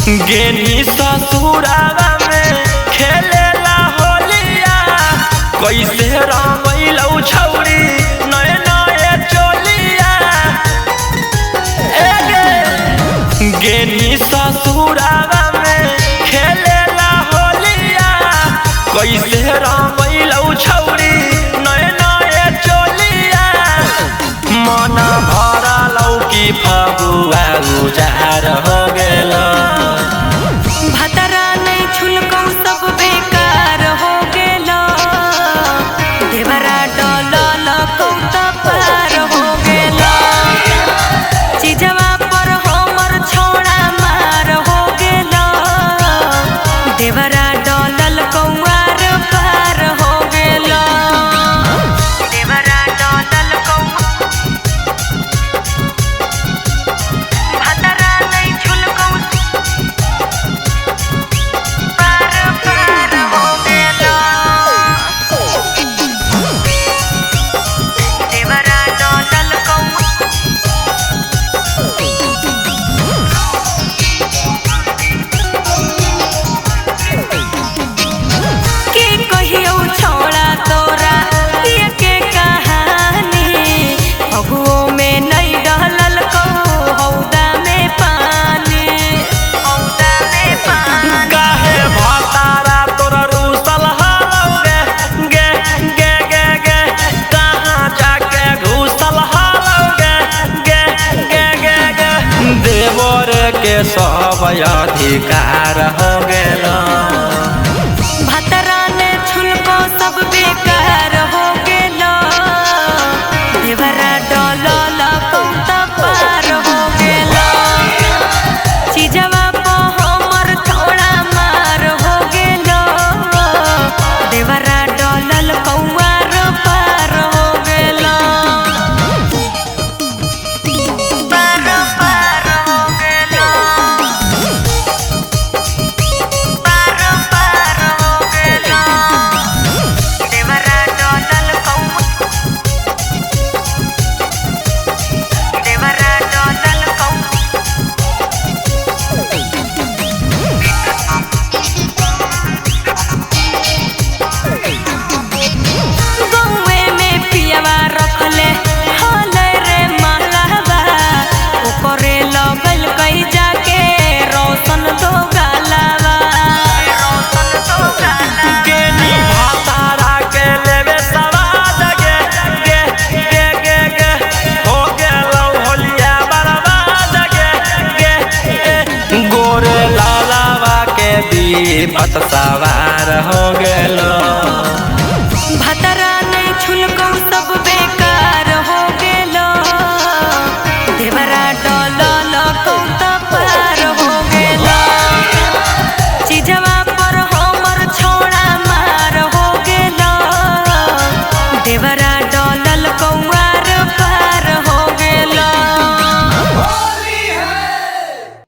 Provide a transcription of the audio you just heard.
गेनी ससुरावा में खेलेला होलिया कैसे रंगैलौ छौरी नए नए चोलिया। गेनी ससुरावा में खेलेला होलिया कैसे रंगैलौ छौरी नए नए चोलिया। मन भरलौ की फगुआ उजार हो गेल। भतरा नहीं छुलकौ सब बेकार हो गेल। देवरा डलल कौ त पार हो गेल। चिजवा पर हमर छोड़ा मार हो गेल। देवरा डलल कौआर पार हो गेल। देवरा डलल कौ भतरा नहीं छुलकौ के सब अधिकार हो गेल। भतरा ने छुलको सब बेकार हो गेल। देवरा डलल कौ त पार हो गेल। चिजवा पर हमर थोड़ा मार हो गेल। देवरा डलल कौआर पार हो गेल। पत सवार हो गेल।